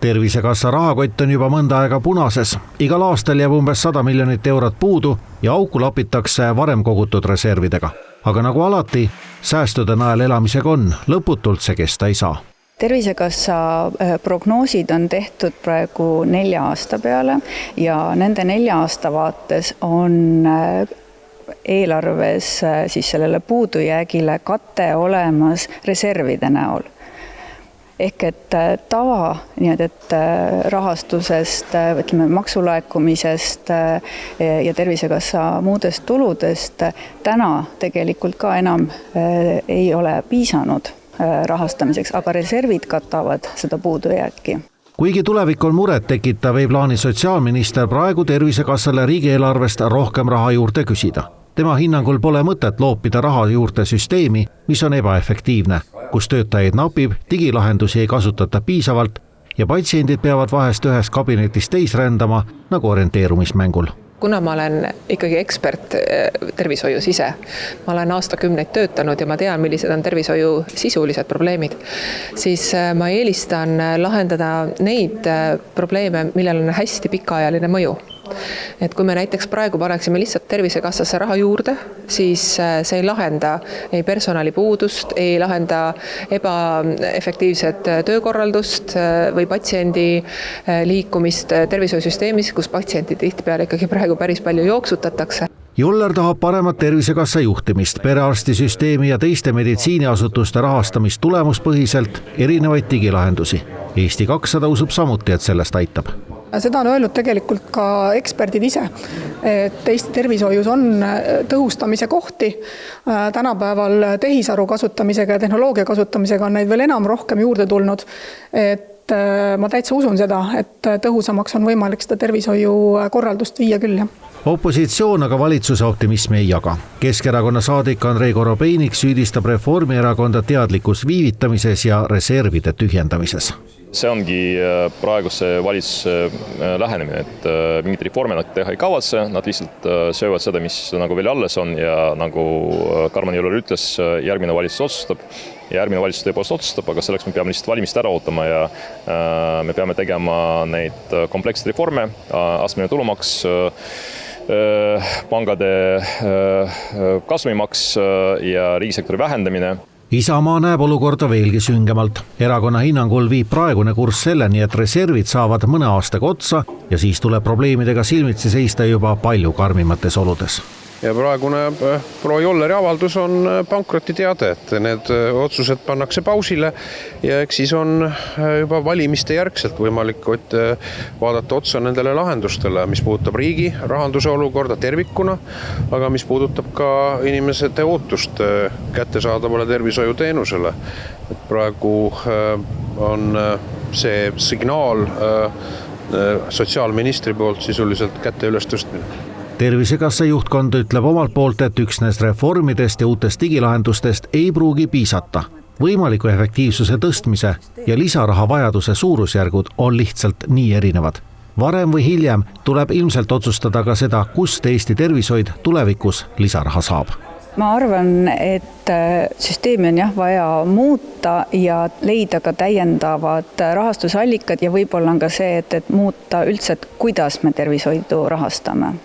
Tervisekassa rahakott on juba mõnda aega punases. Igal aastal jääb umbes 100 miljonit eurot puudu ja auku lapitakse varem kogutud reservidega. Aga nagu alati, säästude najal elamisega on, lõputult see kesta ei saa. Tervisekassa prognoosid on tehtud praegu 4 aasta peale ja nende 4 aasta vaates on eelarves siis sellele puudujäägile kate olemas reservide näol. Ehk et tava rahastusest, maksulaekumisest ja Tervisekassa muudest tuludest täna tegelikult ka enam ei ole piisanud rahastamiseks, aga reservid katavad seda puudujääki. Kuigi tulevik on muret tekitav, ei plaani sotsiaalminister praegu Tervisekassale riigieelarvest rohkem raha juurde küsida. Tema hinnangul pole mõtet loopida raha juurde süsteemi, mis on ebaefektiivne, kus töötajaid napib, digilahendusi ei kasutata piisavalt ja patsiendid peavad vahest ühest kabinetist teis rändama nagu orienteerumismängul. Kuna ma olen ikkagi ekspert tervishoius ise, ma olen aastakümneid töötanud ja ma tean, millised on tervishoiu sisulised probleemid, siis ma eelistan lahendada neid probleeme, millel on hästi pikaajaline mõju. Et kui me näiteks praegu paneksime lihtsalt Tervisekassasse raha juurde, siis see ei lahenda ei personalipuudust, ei lahenda ebaefektiivset töökorraldust või patsiendi liikumist tervishoiusüsteemis, kus patsientid tihtipeale ikkagi praegu päris palju jooksutatakse. Joller tahab paremat Tervisekassa juhtimist, perearstisüsteemi ja teiste meditsiiniasutuste rahastamist tulemuspõhiselt, erinevaid digilahendusi. Eesti 200 usub samuti, et sellest aitab. Seda on öelnud tegelikult ka eksperdid ise, et Eesti tervishoius on tõhustamise kohti. Tänapäeval tehisaru kasutamisega ja tehnoloogia kasutamisega on neid veel enam rohkem juurde tulnud. Et ma täitsa usun seda, et tõhusamaks on võimalik seda tervishoiu korraldust viia küll. Opositsioon aga valitsuse optimismi ei jaga. Keskerakonna saadik Andrei Korobeinik süüdistab Reformierakonda teadlikus viivitamises ja reservide tühjendamises. See ongi praeguse valitsuse lähenemine, et mingit reforme nad teha ei kavatse, nad lihtsalt söövad seda, mis nagu veel alles on ja nagu Karmen Joller ütles, järgmine valitsus otsustab. Ja järgmine valitsus tõepoolest otsustab, aga selleks me peame lihtsalt valimist ära ootama ja me peame tegema neid kompleksseid reforme, astmeline tulumaks, pangade kasumimaks ja riigisektori vähendamine. Isamaa näeb olukorda veelgi süngemalt. Erakonna hinnangul viib praegune kurss selleni, et reservid saavad mõne aastaga otsa ja siis tuleb probleemidega silmitsi seista juba palju karmimates oludes. Ja praegune proua Jolleri avaldus on pankrotiteade, et need otsused pannakse pausile ja eks siis on juba valimiste järgselt võimalik vaadata otsa nendele lahendustele, mis puudutab riigi rahanduse olukorda tervikuna, aga mis puudutab ka inimesete ootust kättesaadavale tervishoiuteenusele. Et praegu on see signaal sotsiaalministri poolt sisuliselt kätte üles tõstmine. Tervisekassa juhtkond ütleb omalt poolt, et üksnes reformidest ja uutest digilahendustest ei pruugi piisata. Võimaliku efektiivsuse tõstmise ja lisaraha vajaduse suurusjärgud on lihtsalt nii erinevad. Varem või hiljem tuleb ilmselt otsustada ka seda, kust Eesti tervishoid tulevikus lisaraha saab. Ma arvan, et süsteemi on vaja muuta ja leida ka täiendavad rahastusallikad ja võib-olla on ka see, et muuta üldse, kuidas me tervishoidu rahastame.